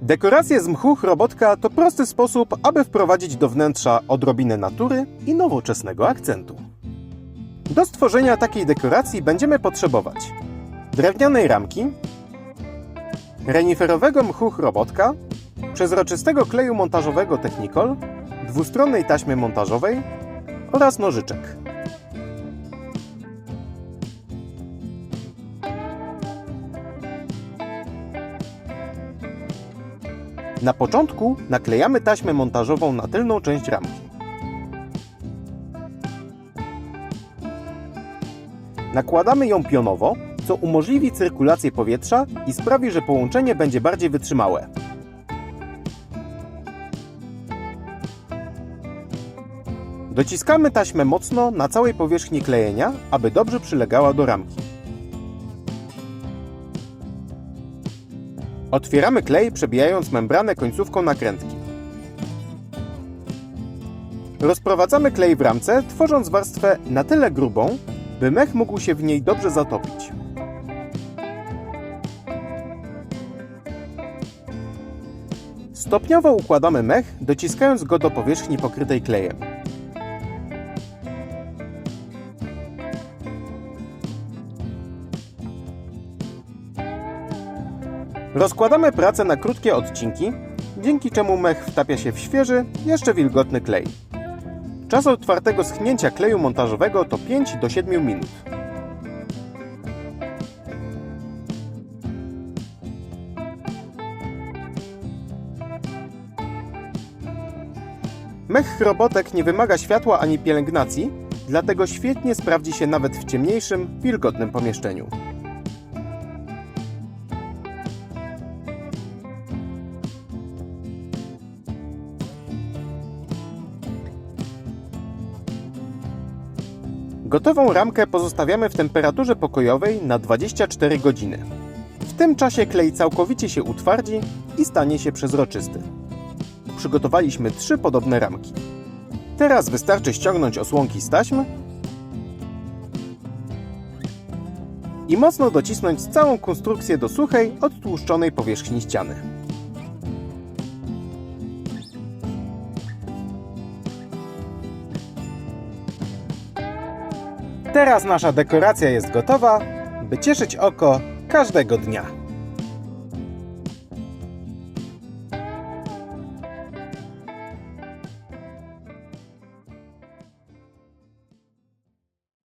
Dekoracje z mchu chrobotka to prosty sposób, aby wprowadzić do wnętrza odrobinę natury i nowoczesnego akcentu. Do stworzenia takiej dekoracji będziemy potrzebować drewnianej ramki, reniferowego mchu chrobotka, przezroczystego kleju montażowego Technicol, dwustronnej taśmy montażowej oraz nożyczek. Na początku naklejamy taśmę montażową na tylną część ramki. Nakładamy ją pionowo, co umożliwi cyrkulację powietrza i sprawi, że połączenie będzie bardziej wytrzymałe. Dociskamy taśmę mocno na całej powierzchni klejenia, aby dobrze przylegała do ramki. Otwieramy klej, przebijając membranę końcówką nakrętki. Rozprowadzamy klej w ramce, tworząc warstwę na tyle grubą, by mech mógł się w niej dobrze zatopić. Stopniowo układamy mech, dociskając go do powierzchni pokrytej klejem. Rozkładamy pracę na krótkie odcinki, dzięki czemu mech wtapia się w świeży, jeszcze wilgotny klej. Czas otwartego schnięcia kleju montażowego to 5 do 7 minut. Mech chrobotek nie wymaga światła ani pielęgnacji, dlatego świetnie sprawdzi się nawet w ciemniejszym, wilgotnym pomieszczeniu. Gotową ramkę pozostawiamy w temperaturze pokojowej na 24 godziny. W tym czasie klej całkowicie się utwardzi i stanie się przezroczysty. Przygotowaliśmy 3 podobne ramki. Teraz wystarczy ściągnąć osłonki z taśmy i mocno docisnąć całą konstrukcję do suchej, odtłuszczonej powierzchni ściany. Teraz nasza dekoracja jest gotowa, by cieszyć oko każdego dnia.